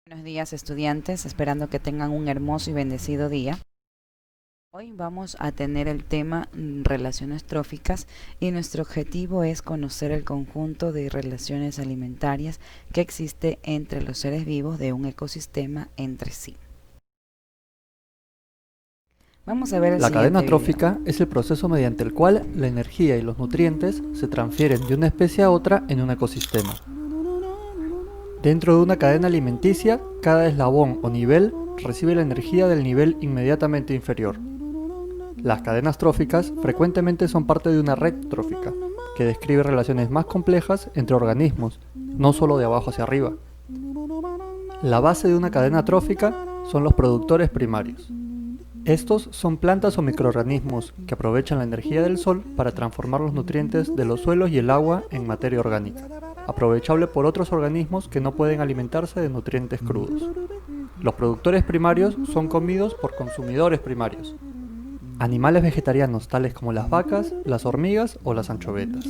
Buenos días, estudiantes, esperando que tengan un hermoso y bendecido día. Hoy vamos a tener el tema relaciones tróficas y nuestro objetivo es conocer el conjunto de relaciones alimentarias que existe entre los seres vivos de un ecosistema entre sí. Vamos a ver el La cadena siguiente video. trófica es el proceso mediante el cual la energía y los nutrientes se transfieren de una especie a otra en un ecosistema. Dentro de una cadena alimenticia, cada eslabón o nivel recibe la energía del nivel inmediatamente inferior. Las cadenas tróficas frecuentemente son parte de una red trófica, que describe relaciones más complejas entre organismos, no solo de abajo hacia arriba. La base de una cadena trófica son los productores primarios. Estos son plantas o microorganismos que aprovechan la energía del sol para transformar los nutrientes de los suelos y el agua en materia orgánica, aprovechable por otros organismos que no pueden alimentarse de nutrientes crudos. Los productores primarios son comidos por consumidores primarios, animales vegetarianos tales como las vacas, las hormigas o las anchovetas.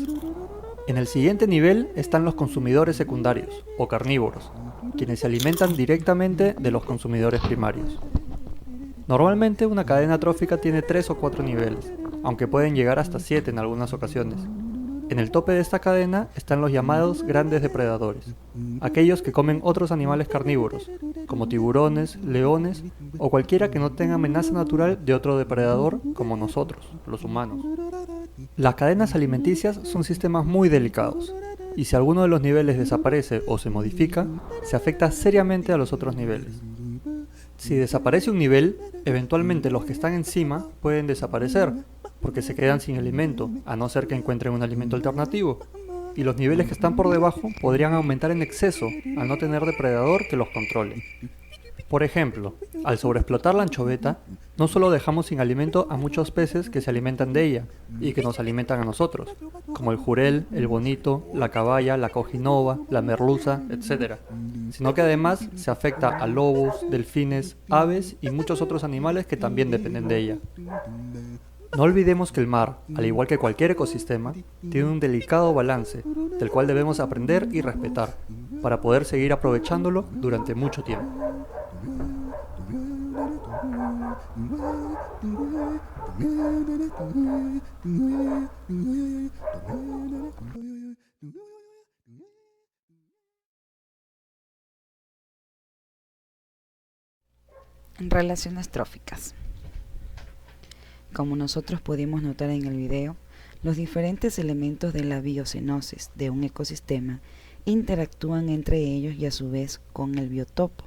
En el siguiente nivel están los consumidores secundarios, o carnívoros, quienes se alimentan directamente de los consumidores primarios. Normalmente una cadena trófica tiene 3 o 4 niveles, aunque pueden llegar hasta 7 en algunas ocasiones. En el tope de esta cadena están los llamados grandes depredadores, aquellos que comen otros animales carnívoros, como tiburones, leones o cualquiera que no tenga amenaza natural de otro depredador como nosotros, los humanos. Las cadenas alimenticias son sistemas muy delicados, y si alguno de los niveles desaparece o se modifica, se afecta seriamente a los otros niveles. Si desaparece un nivel, eventualmente los que están encima pueden desaparecer, porque se quedan sin alimento, a no ser que encuentren un alimento alternativo, y los niveles que están por debajo podrían aumentar en exceso al no tener depredador que los controle. Por ejemplo, al sobreexplotar la anchoveta, no solo dejamos sin alimento a muchos peces que se alimentan de ella y que nos alimentan a nosotros, como el jurel, el bonito, la caballa, la cojinova, la merluza, etc., sino que además se afecta a lobos, delfines, aves y muchos otros animales que también dependen de ella. No olvidemos que el mar, al igual que cualquier ecosistema, tiene un delicado balance, del cual debemos aprender y respetar, para poder seguir aprovechándolo durante mucho tiempo. Relaciones tróficas. Como nosotros pudimos notar en el video, los diferentes elementos de la biocenosis de un ecosistema interactúan entre ellos y a su vez con el biotopo.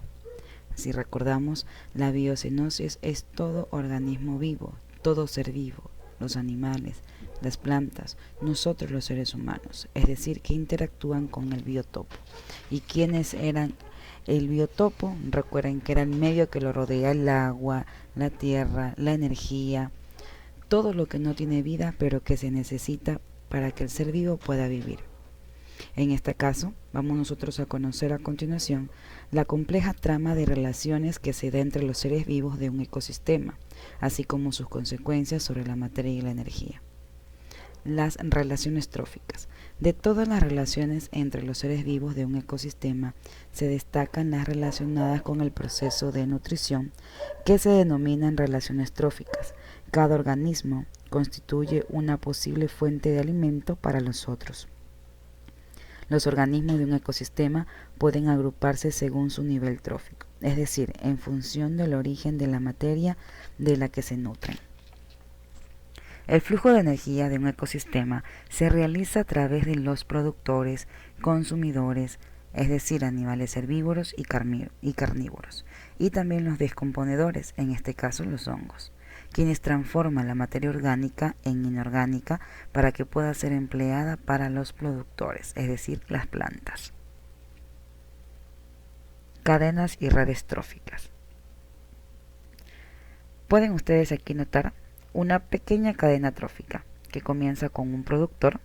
Si recordamos, la biocenosis es todo organismo vivo, todo ser vivo, los animales, las plantas, nosotros los seres humanos, es decir, que interactúan con el biotopo. ¿Y quiénes eran el biotopo? Recuerden que era el medio que lo rodea, el agua, la tierra, la energía, todo lo que no tiene vida pero que se necesita para que el ser vivo pueda vivir. En este caso, vamos nosotros a conocer a continuación la compleja trama de relaciones que se da entre los seres vivos de un ecosistema, así como sus consecuencias sobre la materia y la energía. Las relaciones tróficas. De todas las relaciones entre los seres vivos de un ecosistema, se destacan las relacionadas con el proceso de nutrición, que se denominan relaciones tróficas. Cada organismo constituye una posible fuente de alimento para los otros. Los organismos de un ecosistema pueden agruparse según su nivel trófico, es decir, en función del origen de la materia de la que se nutren. El flujo de energía de un ecosistema se realiza a través de los productores, consumidores, es decir, animales herbívoros y carnívoros, y también los descomponedores, en este caso los hongos, quienes transforman la materia orgánica en inorgánica para que pueda ser empleada para los productores, es decir, las plantas. Cadenas y redes tróficas. Pueden ustedes aquí notar una pequeña cadena trófica que comienza con un productor,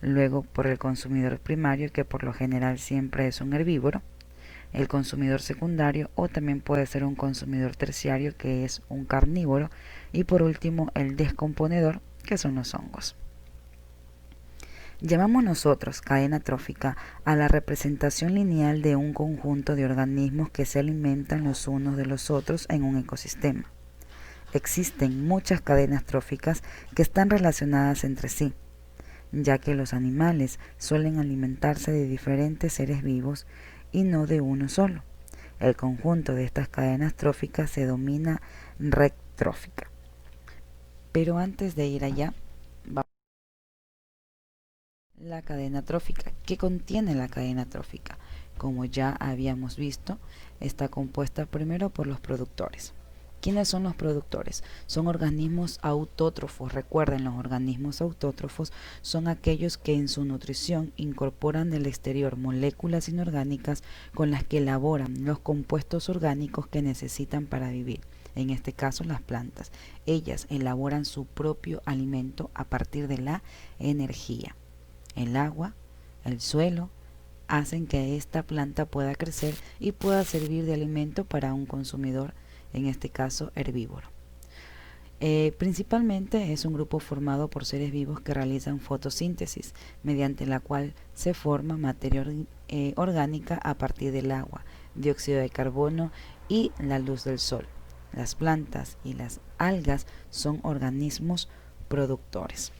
luego por el consumidor primario, que por lo general siempre es un herbívoro, el consumidor secundario o también puede ser un consumidor terciario, que es un carnívoro, y por último el descomponedor, que son los hongos. Llamamos nosotros cadena trófica a la representación lineal de un conjunto de organismos que se alimentan los unos de los otros en un ecosistema. Existen muchas cadenas tróficas que están relacionadas entre sí, ya que los animales suelen alimentarse de diferentes seres vivos y no de uno solo. El conjunto de estas cadenas tróficas se denomina red trófica. Pero antes de ir allá, la cadena trófica. ¿Qué contiene la cadena trófica? Como ya habíamos visto, está compuesta primero por los productores. ¿Quiénes son los productores? Son organismos autótrofos. Recuerden, los organismos autótrofos son aquellos que en su nutrición incorporan del exterior moléculas inorgánicas con las que elaboran los compuestos orgánicos que necesitan para vivir. En este caso, las plantas. Ellas elaboran su propio alimento a partir de la energía. El agua, el suelo, hacen que esta planta pueda crecer y pueda servir de alimento para un consumidor, en este caso herbívoro. Principalmente es un grupo formado por seres vivos que realizan fotosíntesis, mediante la cual se forma materia orgánica a partir del agua, dióxido de carbono y la luz del sol. Las plantas y las algas son organismos productores.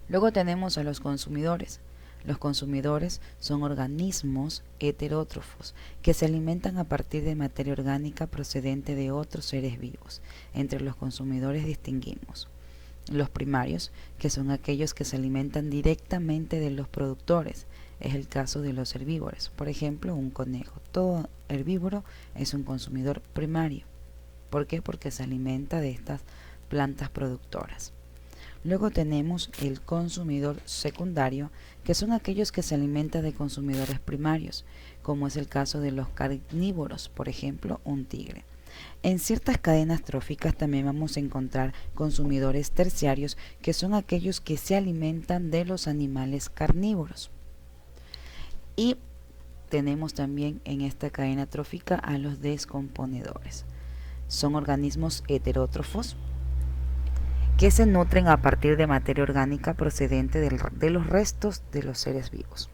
Luego tenemos a los consumidores. Los consumidores son organismos heterótrofos que se alimentan a partir de materia orgánica procedente de otros seres vivos. Entre los consumidores distinguimos los primarios, que son aquellos que se alimentan directamente de los productores. Es el caso de los herbívoros. Por ejemplo, un conejo. Todo herbívoro es un consumidor primario. ¿Por qué? Porque se alimenta de estas plantas productoras. Luego tenemos el consumidor secundario, que son aquellos que se alimentan de consumidores primarios, como es el caso de los carnívoros, por ejemplo, un tigre. En ciertas cadenas tróficas también vamos a encontrar consumidores terciarios, que son aquellos que se alimentan de los animales carnívoros. Y tenemos también en esta cadena trófica a los descomponedores. Son organismos heterótrofos que se nutren a partir de materia orgánica procedente de los restos de los seres vivos.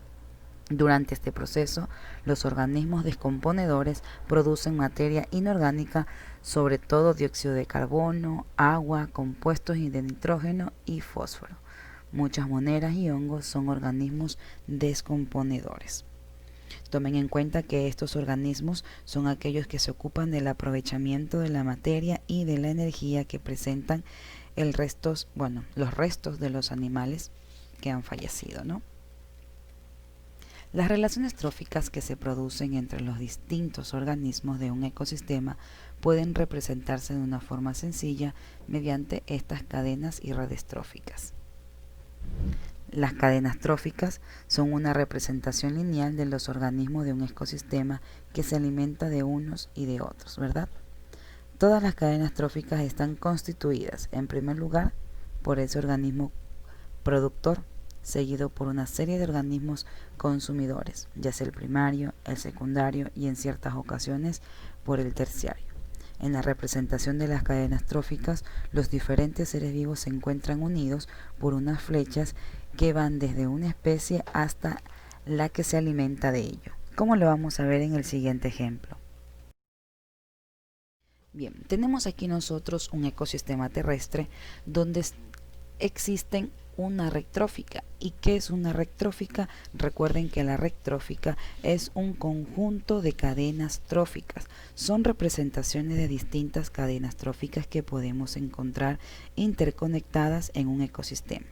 Durante este proceso, los organismos descomponedores producen materia inorgánica, sobre todo dióxido de carbono, agua, compuestos de nitrógeno y fósforo. Muchas moneras y hongos son organismos descomponedores. Tomen en cuenta que estos organismos son aquellos que se ocupan del aprovechamiento de la materia y de la energía que presentan los restos de los animales que han fallecido, ¿no? Las relaciones tróficas que se producen entre los distintos organismos de un ecosistema pueden representarse de una forma sencilla mediante estas cadenas y redes tróficas. Las cadenas tróficas son una representación lineal de los organismos de un ecosistema que se alimenta de unos y de otros, ¿verdad? Todas las cadenas tróficas están constituidas, en primer lugar, por ese organismo productor, seguido por una serie de organismos consumidores, ya sea el primario, el secundario y en ciertas ocasiones por el terciario. En la representación de las cadenas tróficas, los diferentes seres vivos se encuentran unidos por unas flechas que van desde una especie hasta la que se alimenta de ello, como lo vamos a ver en el siguiente ejemplo. Bien, tenemos aquí nosotros un ecosistema terrestre donde existen una red trófica. ¿Y qué es una red trófica? Recuerden que la red trófica es un conjunto de cadenas tróficas. Son representaciones de distintas cadenas tróficas que podemos encontrar interconectadas en un ecosistema.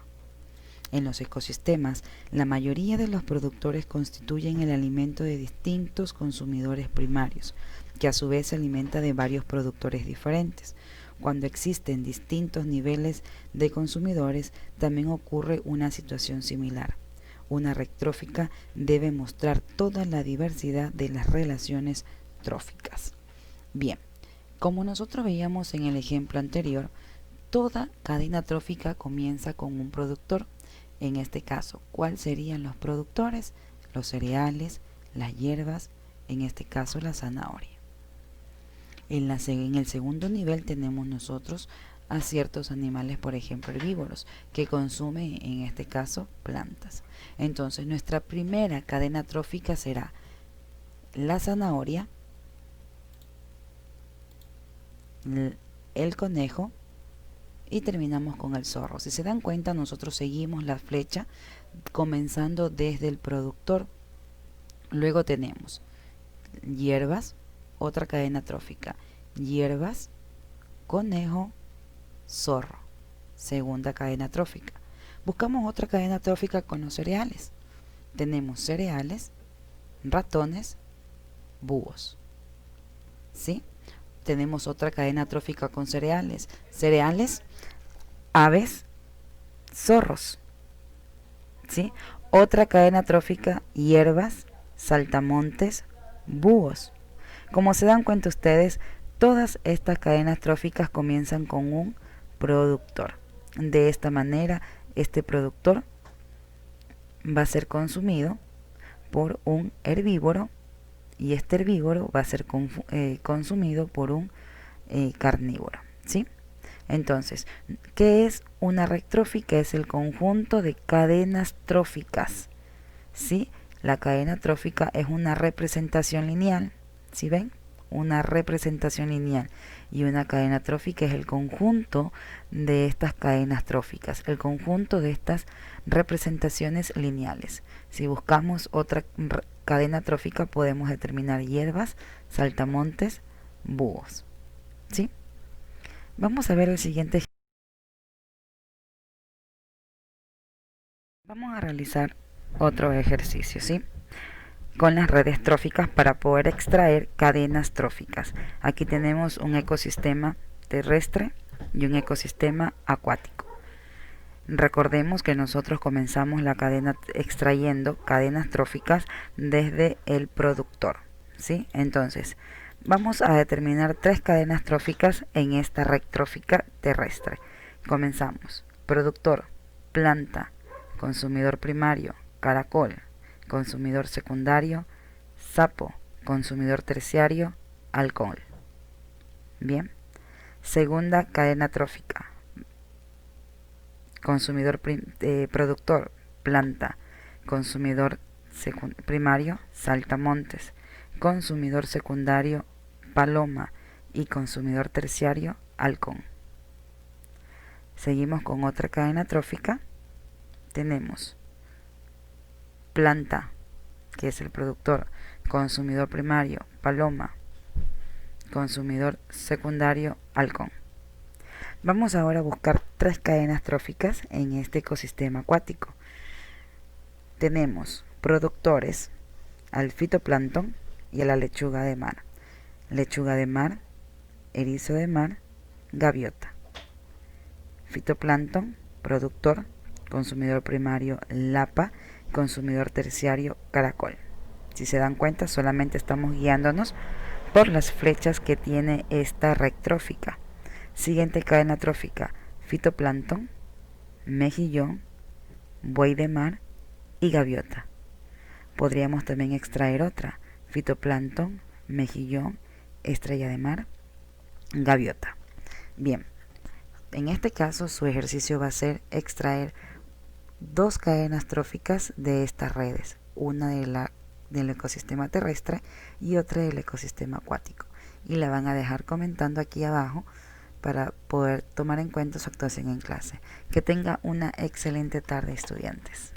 En los ecosistemas, la mayoría de los productores constituyen el alimento de distintos consumidores primarios, que a su vez se alimenta de varios productores diferentes. Cuando existen distintos niveles de consumidores, también ocurre una situación similar. Una red trófica debe mostrar toda la diversidad de las relaciones tróficas. Bien, como nosotros veíamos en el ejemplo anterior, toda cadena trófica comienza con un productor. En este caso, ¿cuáles serían los productores? Los cereales, las hierbas, en este caso la zanahoria. En el segundo nivel tenemos nosotros a ciertos animales, por ejemplo herbívoros, que consumen en este caso plantas. Entonces nuestra primera cadena trófica será la zanahoria, el conejo y terminamos con el zorro. Si se dan cuenta, nosotros seguimos la flecha comenzando desde el productor. Luego tenemos hierbas, otra cadena trófica, hierbas, conejo, zorro, segunda cadena trófica. Buscamos otra cadena trófica con los cereales. Tenemos cereales, ratones, búhos. ¿Sí? Tenemos otra cadena trófica con cereales, aves, zorros. ¿Sí? Otra cadena trófica, hierbas, saltamontes, búhos. Como se dan cuenta ustedes, todas estas cadenas tróficas comienzan con un productor. De esta manera, este productor va a ser consumido por un herbívoro y este herbívoro va a ser consumido por un carnívoro. ¿Sí? Entonces, ¿qué es una red trófica? Es el conjunto de cadenas tróficas. ¿Sí? La cadena trófica es una representación lineal. ¿Sí ven? Una representación lineal. Y una cadena trófica es el conjunto de estas cadenas tróficas, el conjunto de estas representaciones lineales. Si buscamos otra cadena trófica, podemos determinar hierbas, saltamontes, búhos. ¿Sí? Vamos a ver el siguiente ejemplo. Vamos a realizar otro ejercicio, ¿sí? Con las redes tróficas para poder extraer cadenas tróficas. Aquí tenemos un ecosistema terrestre y un ecosistema acuático. Recordemos que nosotros comenzamos la cadena extrayendo cadenas tróficas desde el productor, ¿sí? Entonces, vamos a determinar 3 cadenas tróficas en esta red trófica terrestre. Comenzamos. Productor, planta, consumidor primario, caracol, consumidor secundario, sapo, consumidor terciario, halcón. Bien. Segunda cadena trófica. Consumidor productor, planta, consumidor primario, saltamontes, consumidor secundario, paloma y consumidor terciario, halcón. Seguimos con otra cadena trófica. Tenemos planta, que es el productor, consumidor primario, paloma, consumidor secundario, halcón. Vamos ahora a buscar 3 cadenas tróficas en este ecosistema acuático. Tenemos productores, al fitoplancton y a la lechuga de mar. Lechuga de mar, erizo de mar, gaviota. Fitoplancton, productor, consumidor primario, lapa, consumidor terciario, caracol. Si se dan cuenta, solamente estamos guiándonos por las flechas que tiene esta red trófica. Siguiente cadena trófica, fitoplancton, mejillón, buey de mar y gaviota. Podríamos también extraer otra, fitoplancton, mejillón, estrella de mar, gaviota. Bien, en este caso su ejercicio va a ser extraer 2 cadenas tróficas de estas redes, una del ecosistema terrestre y otra del ecosistema acuático. Y la van a dejar comentando aquí abajo para poder tomar en cuenta su actuación en clase. Que tenga una excelente tarde, estudiantes.